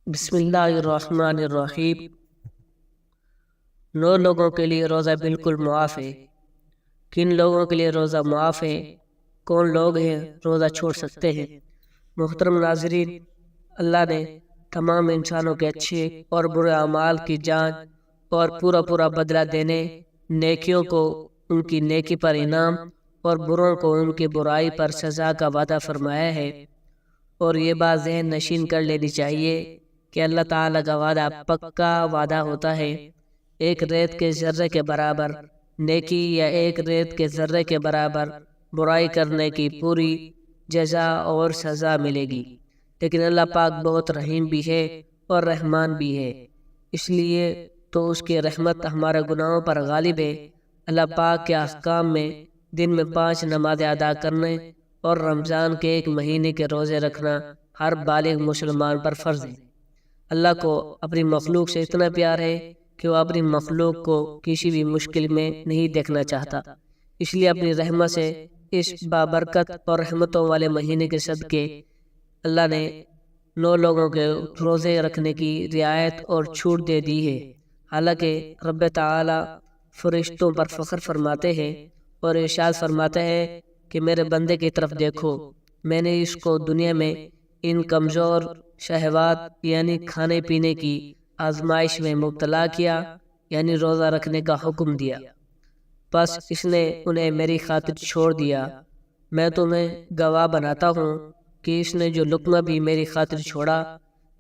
بسم اللہ الرحمن الرحیم۔ 9 لوگوں کے لیے روزہ بالکل معاف ہے۔ کن لوگوں کے لیے روزہ معاف ہے؟ کون لوگ ہیں روزہ چھوڑ سکتے ہیں؟ محترم ناظرین، اللہ نے تمام انسانوں کے اچھے اور برے اعمال کی جانچ اور پورا بدلہ دینے، نیکیوں کو ان کی نیکی پر انعام اور بروں کو ان کی برائی پر سزا کا وعدہ فرمایا ہے۔ اور یہ بات ذہن نشین کر لینی چاہیے کہ اللہ تعالیٰ کا وعدہ پکا وعدہ ہوتا ہے۔ ایک ریت کے ذرے کے برابر نیکی یا ایک ریت کے ذرے کے برابر برائی کرنے کی پوری جزا اور سزا ملے گی۔ لیکن اللہ پاک بہت رحیم بھی ہے اور رحمان بھی ہے، اس لیے تو اس کی رحمت ہمارے گناہوں پر غالب ہے۔ اللہ پاک کے احکام میں دن میں 5 نمازیں ادا کرنے اور رمضان کے 1 مہینے کے روزے رکھنا ہر بالغ مسلمان پر فرض ہے۔ اللہ کو اپنی مخلوق سے اتنا پیار ہے کہ وہ اپنی مخلوق کو کسی بھی مشکل میں نہیں دیکھنا چاہتا، اس لیے اپنی رحمت سے اس بابرکت اور رحمتوں والے مہینے کے صدقے اللہ نے 9 لوگوں کے روزے رکھنے کی رعایت اور چھوٹ دے دی ہے۔ حالانکہ رب تعالی فرشتوں پر فخر فرماتے ہیں اور ارشاد فرماتے ہیں کہ میرے بندے کی طرف دیکھو، میں نے اس کو دنیا میں ان کمزور شہوات یعنی کھانے پینے کی آزمائش میں مبتلا کیا، یعنی روزہ رکھنے کا حکم دیا، بس اس نے انہیں میری خاطر چھوڑ دیا۔ میں تمہیں گواہ بناتا ہوں کہ اس نے جو لقمہ بھی میری خاطر چھوڑا،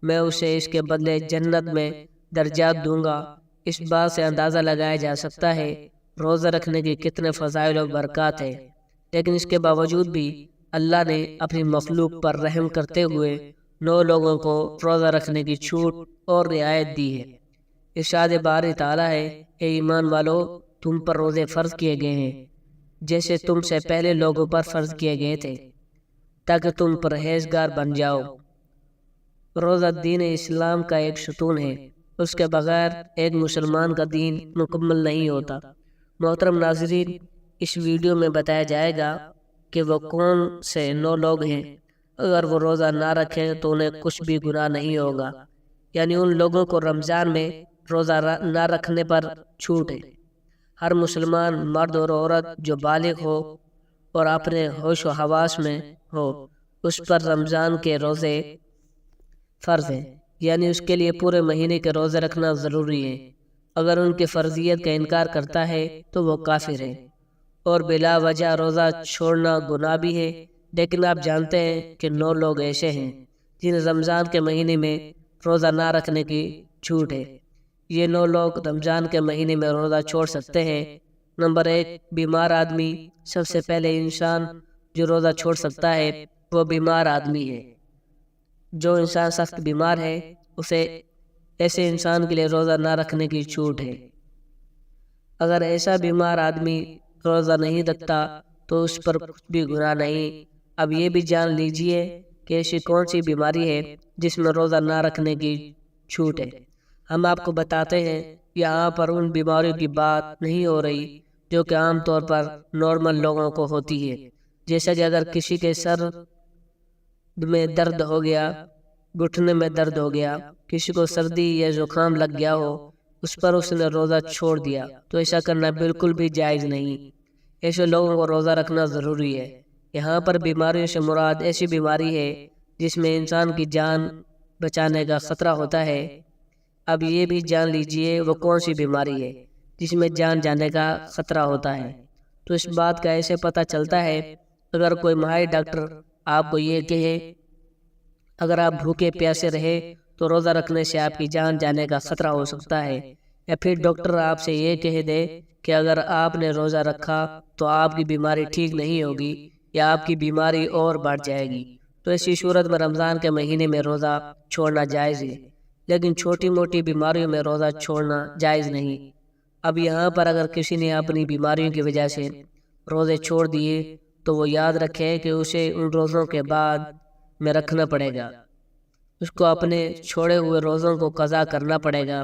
میں اسے اس کے بدلے جنت میں درجات دوں گا۔ اس بات سے اندازہ لگایا جا سکتا ہے روزہ رکھنے کی کتنے فضائل و برکات ہیں، لیکن اس کے باوجود بھی اللہ نے اپنی مخلوق پر رحم کرتے ہوئے 9 لوگوں کو روزہ رکھنے کی چھوٹ اور رعایت دی ہے۔ ارشاد باری تعالیٰ ہے، اے ایمان والو، تم پر روزے فرض کیے گئے ہیں جیسے تم سے پہلے لوگوں پر فرض کیے گئے تھے، تاکہ تم پرہیزگار بن جاؤ۔ روزہ دین اسلام کا ایک ستون ہے، اس کے بغیر ایک مسلمان کا دین مکمل نہیں ہوتا۔ محترم ناظرین، اس ویڈیو میں بتایا جائے گا کہ وہ کون سے 9 لوگ ہیں۔ اگر وہ روزہ نہ رکھیں تو انہیں کچھ بھی گناہ نہیں ہوگا، یعنی ان لوگوں کو رمضان میں روزہ نہ رکھنے پر چھوٹ ہے۔ ہر مسلمان مرد اور عورت جو بالغ ہو اور اپنے ہوش و حواس میں ہو، اس پر رمضان کے روزے فرض ہیں، یعنی اس کے لیے پورے مہینے کے روزے رکھنا ضروری ہے۔ اگر ان کی فرضیت کا انکار کرتا ہے تو وہ کافر ہے، اور بلا وجہ روزہ چھوڑنا گناہ بھی ہے۔ لیکن آپ جانتے ہیں کہ 9 لوگ ایسے ہیں جنہیں رمضان کے مہینے میں روزہ نہ رکھنے کی چھوٹ ہے۔ یہ 9 لوگ رمضان کے مہینے میں روزہ چھوڑ سکتے ہیں۔ نمبر 1، بیمار آدمی۔ سب سے پہلے انسان جو روزہ چھوڑ سکتا ہے وہ بیمار آدمی ہے۔ جو انسان سخت بیمار ہے، اسے ایسے انسان کے لیے روزہ نہ رکھنے کی چھوٹ ہے۔ اگر ایسا بیمار آدمی روزہ نہیں رکھتا تو اس پر کچھ بھی گناہ نہیں۔ اب یہ بھی جان لیجئے کہ ایسی کون سی بیماری ہے جس میں روزہ نہ رکھنے کی چھوٹ ہے۔ ہم آپ کو بتاتے ہیں، یہاں پر ان بیماریوں کی بات نہیں ہو رہی جو کہ عام طور پر نارمل لوگوں کو ہوتی ہے، جیسا کہ اگر کسی کے سر میں درد ہو گیا، گھٹنے میں درد ہو گیا، کسی کو سردی یا زکام لگ گیا ہو، اس پر اس نے روزہ چھوڑ دیا، تو ایسا کرنا بالکل بھی جائز نہیں۔ ایسے لوگوں کو روزہ رکھنا ضروری ہے۔ یہاں پر بیماریوں سے مراد ایسی بیماری ہے جس میں انسان کی جان بچانے کا خطرہ ہوتا ہے۔ اب یہ بھی جان لیجئے وہ کون سی بیماری ہے جس میں جان جانے کا خطرہ ہوتا ہے۔ تو اس بات کا ایسے پتہ چلتا ہے، اگر کوئی ماہر ڈاکٹر آپ کو یہ کہے اگر آپ بھوکے پیاسے رہے تو روزہ رکھنے سے آپ کی جان جانے کا خطرہ ہو سکتا ہے، یا پھر ڈاکٹر آپ سے یہ کہہ دے کہ اگر آپ نے روزہ رکھا تو آپ کی بیماری ٹھیک نہیں ہوگی یا آپ کی بیماری اور بڑھ جائے گی، تو ایسی صورت میں رمضان کے مہینے میں روزہ چھوڑنا جائز ہے، لیکن چھوٹی موٹی بیماریوں میں روزہ چھوڑنا جائز نہیں۔ اب یہاں پر اگر کسی نے اپنی بیماریوں کی وجہ سے روزے چھوڑ دیے تو وہ یاد رکھے کہ اسے ان روزوں کے بعد میں رکھنا پڑے گا، اس کو اپنے چھوڑے ہوئے روزوں کو قضا کرنا پڑے گا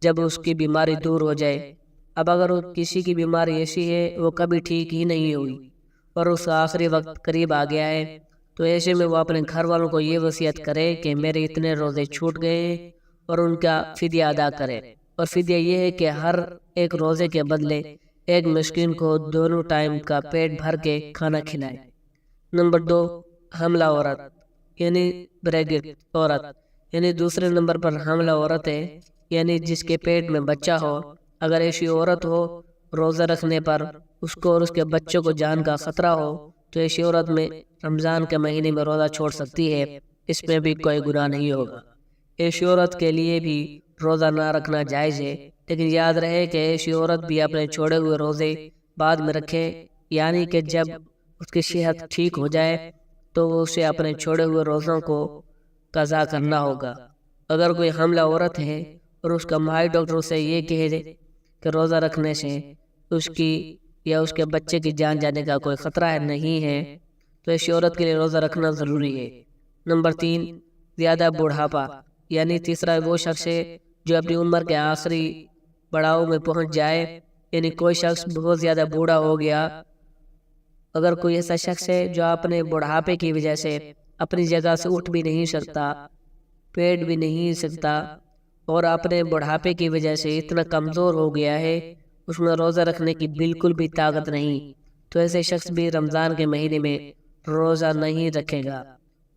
جب اس کی بیماری دور ہو جائے۔ اب اگر کسی کی بیماری ایسی ہے وہ کبھی ٹھیک ہی نہیں ہوئی اور اس کا آخری وقت قریب آ گیا ہے، تو ایسے میں وہ اپنے گھر والوں کو یہ وصیت کرے کہ میرے اتنے روزے چھوٹ گئے اور ان کا فدیہ ادا کرے، اور فدیہ یہ ہے کہ ہر ایک روزے کے بدلے ایک مسکین کو دونوں ٹائم کا پیٹ بھر کے کھانا کھلائے۔ نمبر 2، حاملہ عورت یعنی پریگنٹ عورت، یعنی دوسرے نمبر پر حاملہ عورت ہے، یعنی جس کے پیٹ میں بچہ ہو۔ اگر ایسی عورت ہو روزہ رکھنے پر اس کو اور اس کے بچوں کو جان کا خطرہ ہو تو ایسی عورت میں رمضان کے مہینے میں روزہ چھوڑ سکتی ہے، اس میں بھی کوئی گناہ نہیں ہوگا۔ ایسی عورت کے لیے بھی روزہ نہ رکھنا جائز ہے، لیکن یاد رہے کہ ایسی عورت بھی اپنے چھوڑے ہوئے روزے بعد میں رکھے، یعنی کہ جب اس کی صحت ٹھیک ہو جائے تو اسے اپنے چھوڑے ہوئے روزوں کو قضا کرنا ہوگا۔ اگر کوئی حاملہ عورت ہے اور اس کا ماہر ڈاکٹر اسے یہ کہے دے کہ روزہ رکھنے سے اس کی یا اس کے بچے کی جان جانے کا کوئی خطرہ نہیں ہے تو ایسی عورت کے لیے روزہ رکھنا ضروری ہے۔ نمبر 3، زیادہ بڑھاپا، یعنی تیسرا وہ شخص ہے جو اپنی عمر کے آخری پڑاؤ میں پہنچ جائے، یعنی کوئی شخص بہت زیادہ بوڑھا ہو گیا۔ اگر کوئی ایسا شخص ہے جو اپنے بڑھاپے کی وجہ سے اپنی جگہ سے اٹھ بھی نہیں سکتا، پیٹ بھی نہیں سکتا، اور اپنے بڑھاپے کی وجہ سے اتنا کمزور ہو گیا ہے اس میں روزہ رکھنے کی بالکل بھی طاقت نہیں، تو ایسے شخص بھی رمضان کے مہینے میں روزہ نہیں رکھے گا،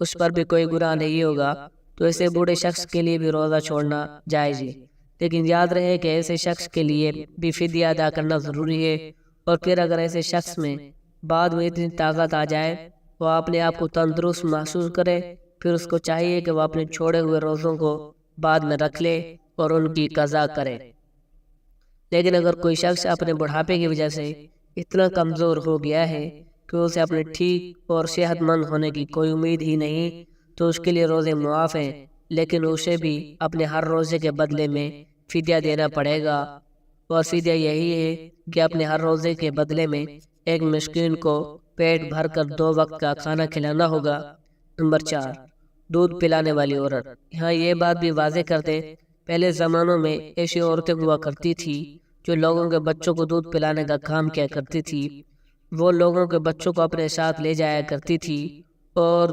اس پر بھی کوئی گناہ نہیں ہوگا۔ تو ایسے بوڑھے شخص کے لیے بھی روزہ چھوڑنا جائز ہے، لیکن یاد رہے کہ ایسے شخص کے لیے بھی فدیہ ادا کرنا ضروری ہے، اور پھر اگر ایسے شخص میں بعد میں اتنی طاقت آ جائے وہ اپنے آپ کو تندرست محسوس کرے، پھر اس کو چاہیے کہ وہ اپنے چھوڑے ہوئے روزوں کو بعد میں رکھ لے اور ان کی قضا کرے۔ لیکن اگر کوئی شخص اپنے بڑھاپے کی وجہ سے اتنا کمزور ہو گیا ہے کہ اسے اپنے ٹھیک اور صحت مند ہونے کی کوئی امید ہی نہیں تو اس کے لیے روزے معاف ہیں، لیکن اسے بھی اپنے ہر روزے کے بدلے میں فدیہ دینا پڑے گا، اور فدیہ یہی ہے کہ اپنے ہر روزے کے بدلے میں ایک مسکین کو پیٹ بھر کر 2 وقت کا کھانا کھلانا ہوگا۔ نمبر 4، دودھ پلانے والی عورت۔ یہاں یہ بات بھی واضح کر دیں، پہلے زمانوں میں ایسی عورتیں ہوا کرتی تھی جو لوگوں کے بچوں کو دودھ پلانے کا کام کیا کرتی تھی۔ وہ لوگوں کے بچوں کو اپنے ساتھ لے جایا کرتی تھی اور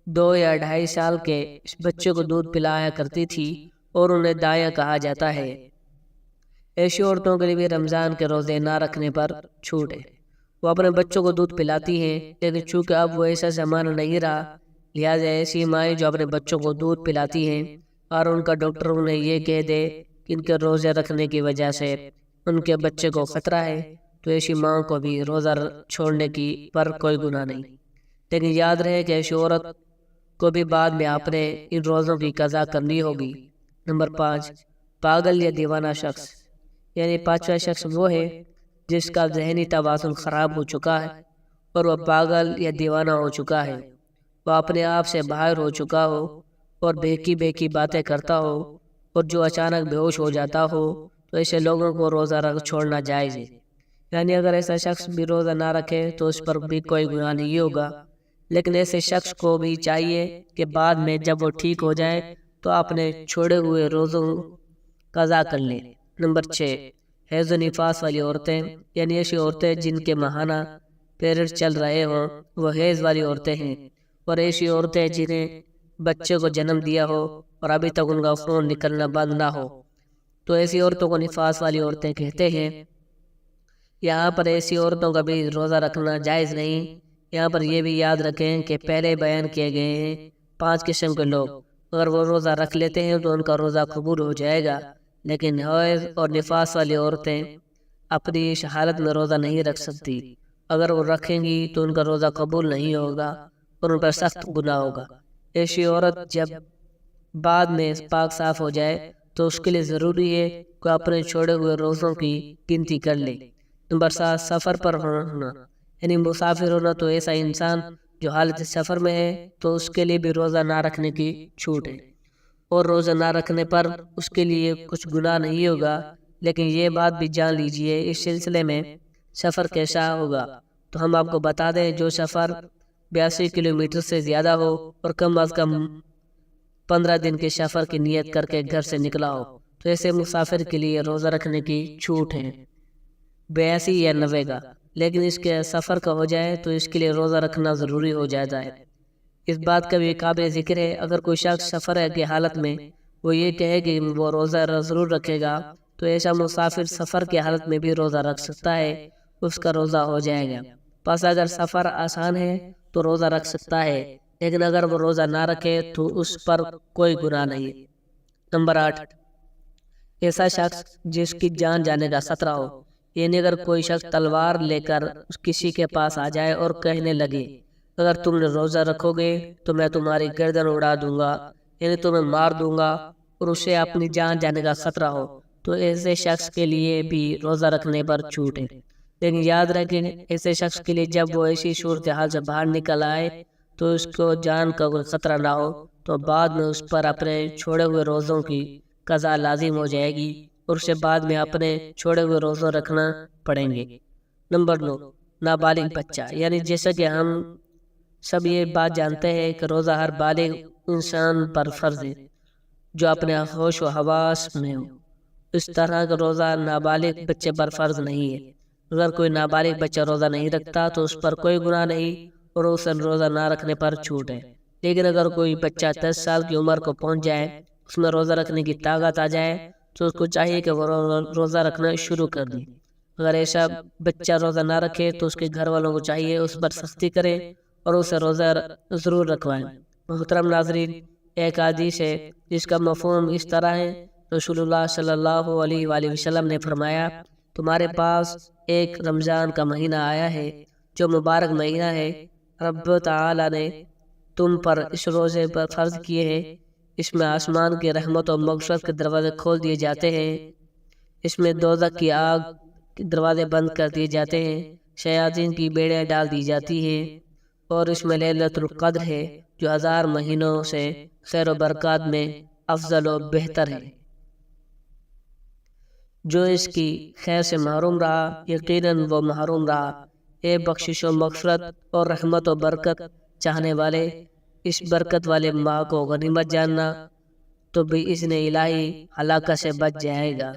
2 یا 2.5 سال کے اس بچے کو دودھ پلایا کرتی تھی، اور انہیں دائیاں کہا جاتا ہے۔ ایسی عورتوں کے لیے بھی رمضان کے روزے نہ رکھنے پر چھوٹ ہے۔ وہ اپنے بچوں کو دودھ پلاتی ہیں، لیکن چونکہ اب وہ ایسا زمانہ نہیں رہا، لہٰذا ایسی مائیں جو اپنے بچوں کو دودھ پلاتی ہیں اور ان کا ڈاکٹر انہیں یہ کہہ دے کہ ان کے روزے رکھنے کی وجہ سے ان کے بچے کو خطرہ ہے تو ایسی ماں کو بھی روزہ چھوڑنے کی پر کوئی گناہ نہیں، لیکن یاد رہے کہ ایسی عورت کو بھی بعد میں اپنے ان روزوں کی قضا کرنی ہوگی۔ نمبر 5، پاگل یا دیوانہ شخص، یعنی 5واں شخص وہ ہے جس کا ذہنی توازن خراب ہو چکا ہے اور وہ پاگل یا دیوانہ ہو چکا ہے، وہ اپنے آپ سے باہر ہو چکا ہو اور بہکی باتیں کرتا ہو، اور جو اچانک بے ہوش ہو جاتا ہو تو ایسے لوگوں کو روزہ چھوڑنا جائز ہے۔ یعنی اگر ایسا شخص بھی روزہ نہ رکھے تو اس پر بھی کوئی گناہ نہیں ہوگا، لیکن ایسے شخص کو بھی چاہیے کہ بعد میں جب وہ ٹھیک ہو جائے تو اپنے چھوڑے ہوئے روزوں قضا کر لیں۔ نمبر 6، حیض و نفاس والی عورتیں، یعنی ایسی عورتیں جن کے ماہانہ پیریڈ چل رہے ہوں وہ حیض والی عورتیں ہیں، اور ایسی عورتیں جنہیں بچے کو جنم دیا ہو اور ابھی تک ان کا خون نکلنا بند نہ ہو تو ایسی عورتوں کو نفاس والی عورتیں کہتے ہیں۔ یہاں پر ایسی عورتوں کا بھی روزہ رکھنا جائز نہیں۔ یہاں پر یہ بھی یاد رکھیں کہ پہلے بیان کیے گئے ہیں 5 قسم کے لوگ، اگر وہ روزہ رکھ لیتے ہیں تو ان کا روزہ قبول ہو جائے گا، لیکن حیض اور نفاس والی عورتیں اپنی اس حالت میں روزہ نہیں رکھ سکتی، اگر وہ رکھیں گی تو ان کا روزہ قبول نہیں ہوگا اور ان پر سخت گناہ ہوگا۔ ایسی عورت جب بعد میں پاک صاف ہو جائے تو اس کے لیے ضروری ہے کہ اپنے چھوڑے ہوئے روزوں کی گنتی کر لے۔ نمبر 7، سفر پر ہونا، یعنی مسافر ہونا، تو ایسا انسان جو حالت سفر میں ہے تو اس کے لیے بھی روزہ نہ رکھنے کی چھوٹ ہے، اور روزہ نہ رکھنے پر اس کے لیے کچھ گناہ نہیں ہوگا، لیکن یہ بات بھی جان لیجئے اس سلسلے میں سفر کیسا ہوگا تو ہم آپ کو بتا دیں، جو سفر 82 کلومیٹر سے زیادہ ہو اور کم از کم 15 دن کے سفر کی نیت کر کے گھر سے نکلا ہو تو ایسے مسافر کے لیے روزہ رکھنے کی چھوٹ ہے 82 یا 90 کا، لیکن اس کے سفر کا ہو جائے تو اس کے لیے روزہ رکھنا ضروری ہو جاتا ہے۔ اس بات کا بھی قابل ذکر ہے، اگر کوئی شخص سفر کی حالت میں وہ یہ کہے کہ وہ روزہ ضرور رکھے گا تو ایسا مسافر سفر کی حالت میں بھی روزہ رکھ سکتا ہے، اس کا روزہ ہو جائے گا۔ پس اگر سفر آسان ہے تو روزہ رکھ سکتا ہے، لیکن اگر وہ روزہ نہ رکھے تو اس پر کوئی گناہ نہیں۔ نمبر 8، ایسا شخص جس کی جان جانے کا خطرہ ہو، یعنی اگر کوئی شخص تلوار لے کر کسی کے پاس آ جائے اور کہنے لگے اگر تم نے روزہ رکھو گے تو میں تمہاری گردن اڑا دوں گا، یعنی تمہیں مار دوں گا، اور اسے اپنی جان جانے کا خطرہ ہو، تو ایسے شخص کے لیے بھی روزہ رکھنے پر چھوٹ ہے۔ لیکن یاد رکھیں، ایسے شخص کے لیے جب وہ ایسی صورتحال سے باہر نکل آئے تو اس کو جان کا کوئی خطرہ نہ ہو، تو بعد میں اس پر اپنے چھوڑے ہوئے روزوں کی قضا لازم ہو جائے گی اور اسے بعد میں اپنے چھوڑے ہوئے روزوں رکھنا پڑیں گے۔ نمبر 9، نابالغ بچہ، یعنی جیسا کہ ہم سب یہ بات جانتے ہیں کہ روزہ ہر بالغ انسان پر فرض ہے جو اپنے ہوش و حواس میں ہو، اس طرح کا روزہ نابالغ بچے پر فرض نہیں ہے۔ اگر کوئی نابالغ بچہ روزہ نہیں رکھتا تو اس پر کوئی گناہ نہیں اور اسے روزہ نہ رکھنے پر چھوٹ ہے۔ لیکن اگر کوئی بچہ 10 سال کی عمر کو پہنچ جائے، اس میں روزہ رکھنے کی طاقت آ جائے تو اس کو چاہیے کہ وہ روزہ رکھنا شروع کر دے۔ اگر ایسا بچہ روزہ نہ رکھے تو اس کے گھر والوں کو چاہیے اس پر سختی کرے اور اسے روزہ ضرور رکھوائیں۔ محترم ناظرین، ایک حدیث ہے جس کا مفہوم اس طرح ہے، رسول اللہ صلی اللہ علیہ وآلہ وسلم نے فرمایا، تمہارے پاس ایک رمضان کا مہینہ آیا ہے جو مبارک مہینہ ہے، رب تعالی نے تم پر اس روزے پر فرض کیے ہیں، اس میں آسمان کی رحمت و مغفرت کے دروازے کھول دیے جاتے ہیں، اس میں دوزخ کی آگ کے دروازے بند کر دیے جاتے ہیں، شیاطین کی بیڑیاں ڈال دی جاتی ہیں، اور اس میں لیلۃ القدر ہے جو 1000 مہینوں سے خیر و برکات میں افضل و بہتر ہے۔ جو اس کی خیر سے محروم رہا یقیناً وہ محروم رہا۔ اے بخشش و مغفرت اور رحمت و برکت چاہنے والے، اس برکت والے ماہ کو غنیمت جاننا تو بھی اذن الہی ہلاکت سے بچ جائے گا۔